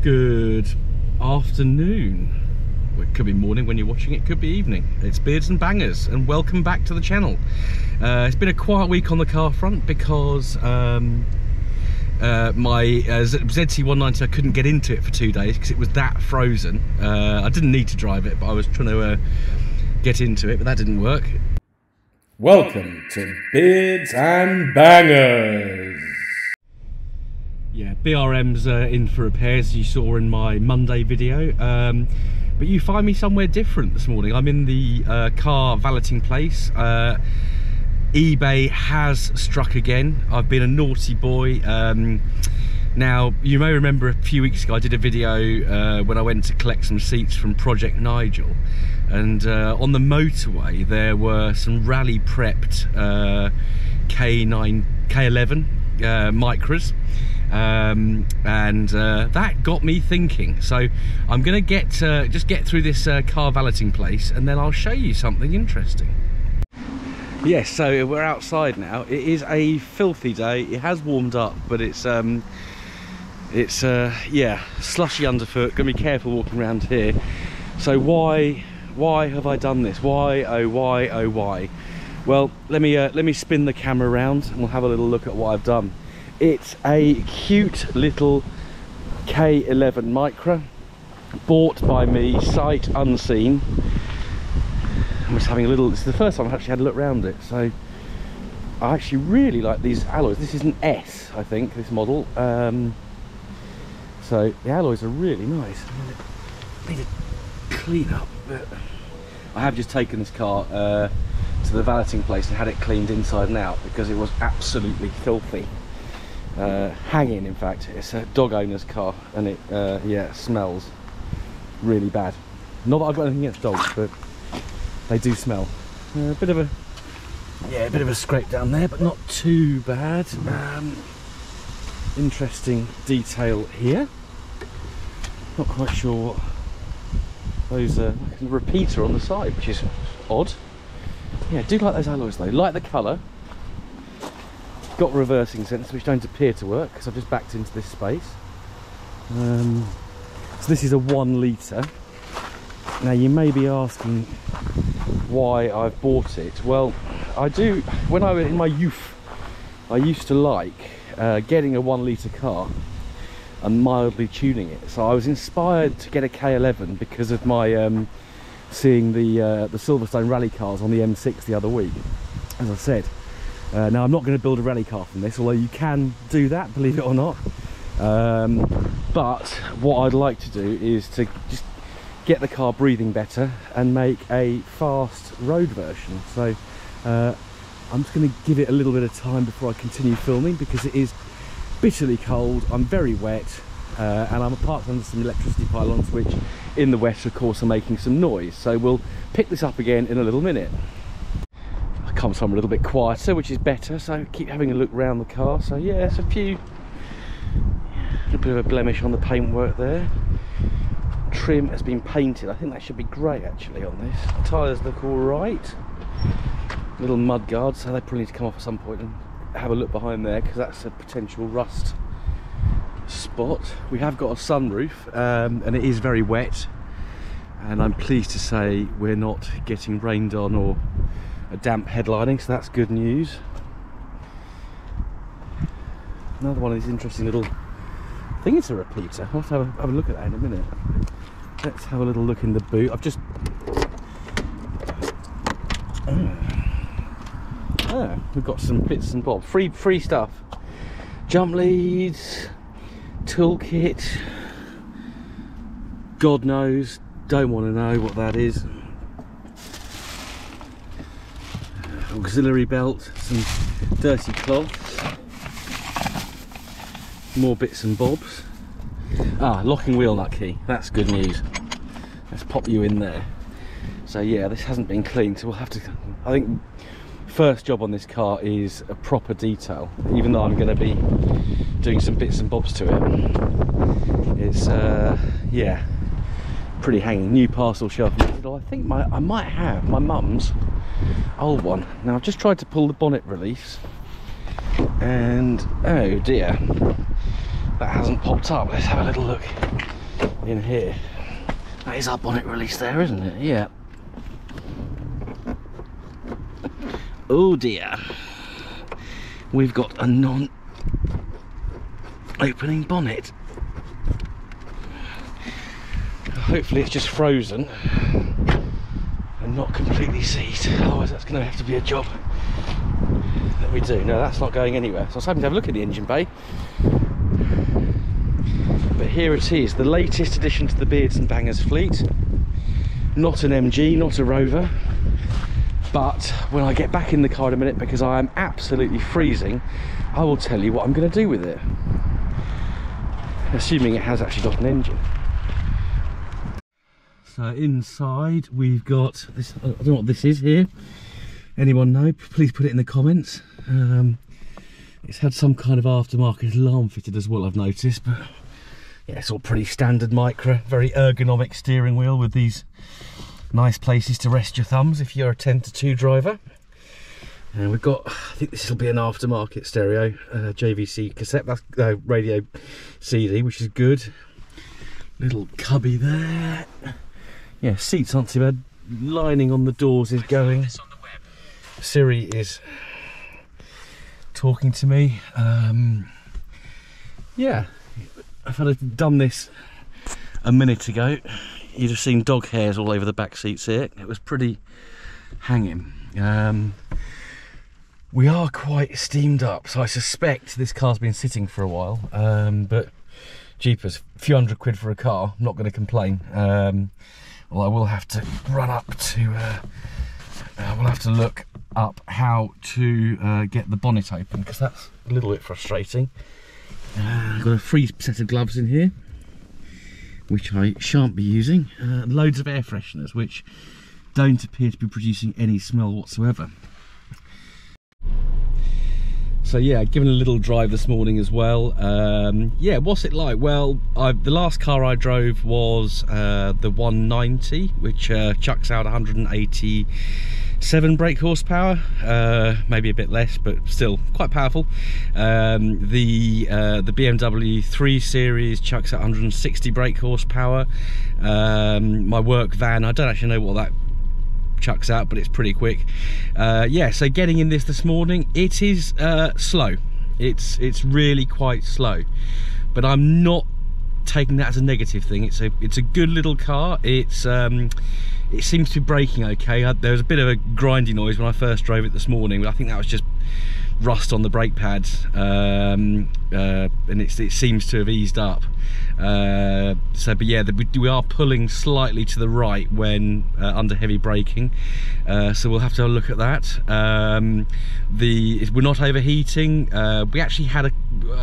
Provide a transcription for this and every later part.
Good afternoon. Well, it could be morning when you're watching it, could be evening. It's Beards and Bangers, and welcome back to the channel. It's been a quiet week on the car front because my ZT190, I couldn't get into it for 2 days because it was that frozen. I didn't need to drive it, but I was trying to get into it, but that didn't work. Welcome to Beards and Bangers. Yeah, BRM's in for repairs, as you saw in my Monday video. But you find me somewhere different this morning. I'm in the car valeting place. eBay has struck again. I've been a naughty boy. Now, you may remember a few weeks ago I did a video when I went to collect some seats from Project Nigel. And on the motorway there were some rally prepped K11 Micras. That got me thinking, so I'm gonna just get through this car valeting place, and then I'll show you something interesting. Yes, so we're outside now. It is a filthy day. It has warmed up, but it's yeah, slushy underfoot. Gonna be careful walking around here. So why have I done this? Why, oh why, oh why? Well, let me spin the camera around and we'll have a little look at what I've done. It's a cute little K11 Micra, bought by me sight unseen. I'm just having a little, this is the first time I've actually had a look around it, so I actually really like these alloys. This is an S, I think, this model. So the alloys are really nice. I need to clean up, but I have just taken this car to the valeting place and had it cleaned inside and out because it was absolutely filthy. Hanging, in fact. It's a dog owner's car, and it yeah, it smells really bad. Not that I've got anything against dogs, but they do smell. A bit of a scrape down there, but not too bad. Interesting detail here. Not quite sure what those like a repeater on the side, which is odd. Yeah, I do like those alloys though. Like the colour. Got reversing sensors which don't appear to work because I've just backed into this space. So this is a 1 litre. Now you may be asking why I've bought it. Well, I do. When I was in my youth, I used to like getting a 1 litre car and mildly tuning it. So I was inspired to get a K11 because of my seeing the Silverstone rally cars on the M6 the other week, as I said. Now I'm not going to build a rally car from this, although you can do that, believe it or not. But what I'd like to do is to just get the car breathing better and make a fast road version. So I'm just going to give it a little bit of time before I continue filming because it is bitterly cold, I'm very wet, and I'm parked under some electricity pylons which in the wet of course are making some noise. So we'll pick this up again in a little minute. Come somewhere a little bit quieter, which is better, so keep having a look around the car. So yeah, it's a little bit of a blemish on the paintwork there. Trim has been painted. I think that should be grey actually on this. The tyres look all right. Little mud guards, so they probably need to come off at some point and have a look behind there because that's a potential rust spot. We have got a sunroof and it is very wet, and I'm pleased to say we're not getting rained on or a damp headlining, so that's good news. Another one of these interesting little, I think it's a repeater. I'll have to have a look at that in a minute. Let's have a little look in the boot. I've just we've got some bits and bobs, free stuff. Jump leads, toolkit, God knows, don't want to know what that is. Auxiliary belt, some dirty cloths, more bits and bobs. Locking wheel nut key, that's good news. Let's pop you in there. So yeah, this hasn't been cleaned, so we'll have to, I think first job on this car is a proper detail, even though I'm going to be doing some bits and bobs to it. It's yeah, pretty hanging. New parcel shelf. I think I might have my mum's old one. Now I've just tried to pull the bonnet release and oh dear, that hasn't popped up. Let's have a little look in here. That is our bonnet release there, isn't it? Yeah. Oh dear. We've got a non-opening bonnet. Hopefully it's just frozen and not completely seized. Otherwise that's going to have to be a job that we do. No, that's not going anywhere. So I was hoping to have a look at the engine bay. But here it is, the latest addition to the Beards and Bangers fleet. Not an MG, not a Rover. But when I get back in the car in a minute, because I am absolutely freezing, I will tell you what I'm going to do with it. Assuming it has actually got an engine. So inside we've got this, I don't know what this is here. Anyone know? Please put it in the comments. It's had some kind of aftermarket alarm fitted as well, I've noticed, but yeah, it's all pretty standard Micra, very ergonomic steering wheel with these nice places to rest your thumbs if you're a 10:2 driver. And we've got, I think this will be an aftermarket stereo, JVC cassette, that's radio CD, which is good. Little cubby there. Yeah, seats aren't too bad. Lining on the doors is going. Siri is talking to me. Yeah, if I'd have done this a minute ago, you'd have seen dog hairs all over the back seats here. It was pretty hanging. We are quite steamed up, so I suspect this car's been sitting for a while, but jeepers, a few £100 for a car, I'm not going to complain. Well, I will have to run up to, we'll have to look up how to get the bonnet open, because that's a little bit frustrating. I've got a free set of gloves in here, which I shan't be using. Loads of air fresheners, which don't appear to be producing any smell whatsoever. So yeah, given a little drive this morning as well. Yeah, what's it like? Well, the last car I drove was the 190, which chucks out 187 brake horsepower, maybe a bit less, but still quite powerful. The BMW 3 Series chucks out 160 brake horsepower. My work van, I don't actually know what that chucks out, but it's pretty quick. Yeah, so getting in this morning, it is slow. It's really quite slow, but I'm not taking that as a negative thing. It's a good little car. It seems to be braking okay. There was a bit of a grindy noise when I first drove it this morning, but I think that was just rust on the brake pads, and it seems to have eased up. So, but yeah, we are pulling slightly to the right when under heavy braking, so we'll have to have a look at that. We're not overheating. We actually had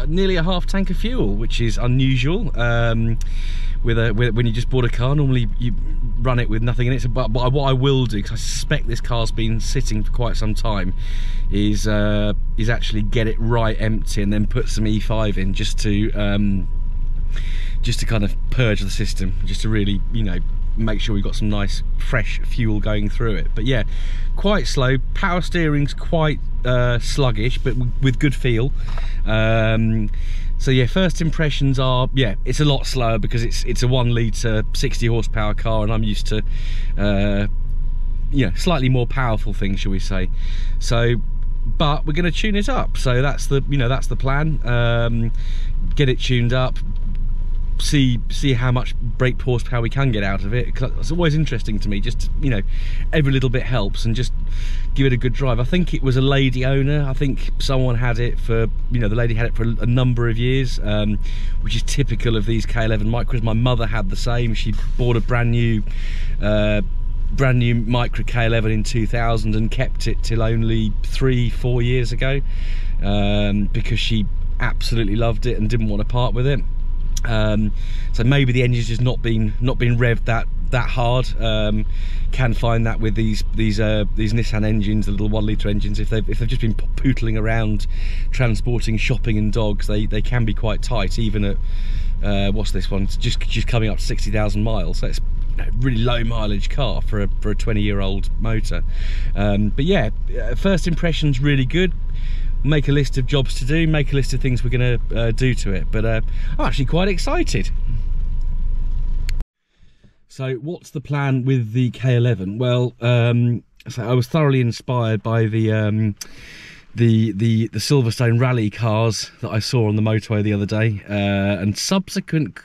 nearly a half tank of fuel, which is unusual. When you just bought a car, normally you run it with nothing in it. But what I will do, because I suspect this car's been sitting for quite some time, is actually get it right empty and then put some E5 in, just to kind of purge the system, just to really, you know, make sure we've got some nice fresh fuel going through it. But yeah, quite slow. Power steering's quite sluggish, but with good feel. So yeah, first impressions are, yeah, it's a lot slower because it's a 1 litre 60 horsepower car, and I'm used to yeah, slightly more powerful things, shall we say. So, but we're going to tune it up, so that's the, you know, that's the plan. Get it tuned up, see how much brake horsepower we can get out of it, because it's always interesting to me. Just, you know, every little bit helps, and just give it a good drive. I think it was a lady owner. I think someone had it for, you know, the lady had it for a number of years, which is typical of these K11 Micras. My mother had the same. She bought a brand new Micra K11 in 2000 and kept it till only 3-4 years ago, because she absolutely loved it and didn't want to part with it. So maybe the engine's just not been revved that hard. Can find that with these Nissan engines, the little 1 litre engines, if they've just been pootling around transporting shopping and dogs, they can be quite tight, even at what's this one? It's just coming up to 60,000 miles. So it's, you know, really low mileage car for a 20-year-old motor. But yeah, first impressions really good. make a list of jobs to do, make a list of things we're going to do to it. But I'm actually quite excited. So what's the plan with the K11? Well, so I was thoroughly inspired by the Silverstone rally cars that I saw on the motorway the other day, and subsequent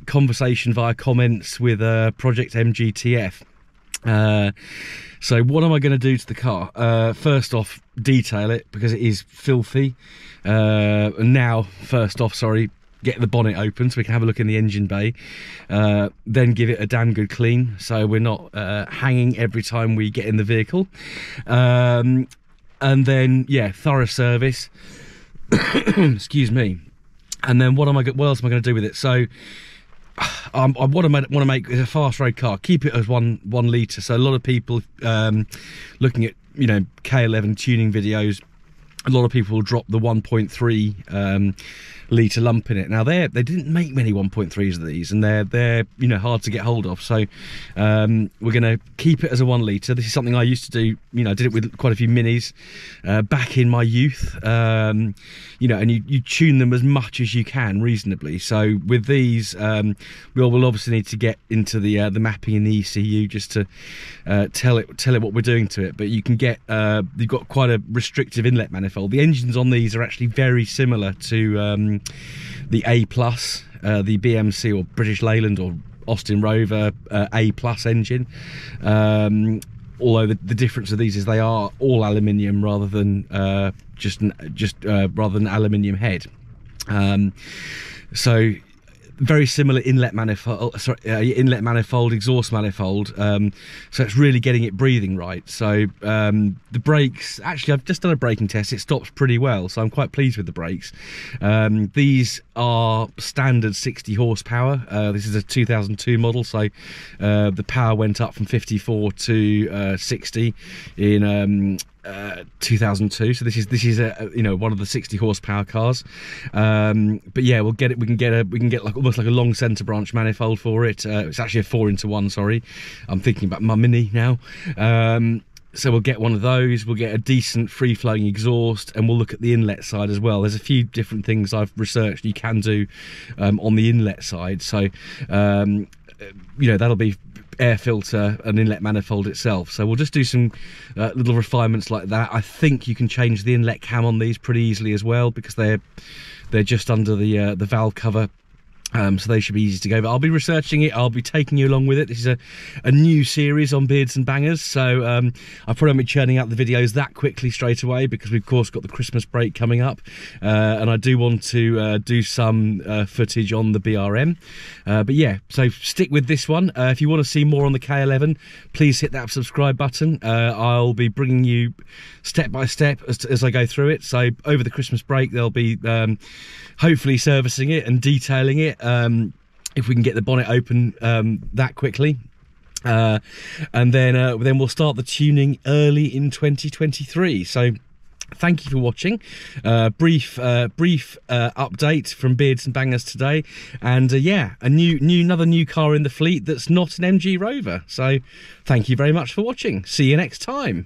conversation via comments with Project MGTF. So what am I going to do to the car? First off, detail it, because it is filthy. And now, first off, sorry, get the bonnet open so we can have a look in the engine bay. Then give it a damn good clean, so we're not hanging every time we get in the vehicle. And then, yeah, thorough service. Excuse me. And then what else am I going to do with it? So I want to make it a fast road car. Keep it as one litre. So a lot of people looking at, you know, K11 tuning videos, a lot of people will drop the 1.3 litre lump in it. Now they didn't make many 1.3s of these, and they're you know, hard to get hold of. So we're going to keep it as a 1 litre. This is something I used to do. You know, I did it with quite a few minis back in my youth. You know, and you tune them as much as you can reasonably. So with these, we'll obviously need to get into the mapping in the ECU just to tell it what we're doing to it. But you can get you've got quite a restrictive inlet manifold. The engines on these are actually very similar to the A+, the BMC or British Leyland or Austin Rover A+ engine. Although the difference of these is they are all aluminium rather than rather than aluminium head. So very similar inlet manifold, exhaust manifold. So it's really getting it breathing right. So the brakes, actually I've just done a braking test, it stops pretty well, so I'm quite pleased with the brakes. These are standard 60 horsepower. This is a 2002 model, so the power went up from 54 to 60 in 2002. So this is a, you know, one of the 60 horsepower cars. But yeah, we can get like almost like a long center branch manifold for it. It's actually a 4-into-1, sorry, I'm thinking about my Mini now. So we'll get one of those, we'll get a decent free-flowing exhaust, and we'll look at the inlet side as well. There's a few different things I've researched you can do on the inlet side. So you know, that'll be air filter and inlet manifold itself. So we'll just do some little refinements like that. I think you can change the inlet cam on these pretty easily as well, because they're just under the valve cover. So they should be easy to go, but I'll be researching it, I'll be taking you along with it. This is a new series on Beards and Bangers, so I probably won't be churning out the videos that quickly straight away, because we've of course got the Christmas break coming up, and I do want to do some footage on the BRM. But yeah, so stick with this one. If you want to see more on the K11, please hit that subscribe button. I'll be bringing you step by step as I go through it. So over the Christmas break there'll be hopefully servicing it and detailing it, if we can get the bonnet open that quickly. And then we'll start the tuning early in 2023. So thank you for watching. Brief update from Beards and Bangers today, and yeah, another new car in the fleet that's not an MG Rover. So thank you very much for watching. See you next time.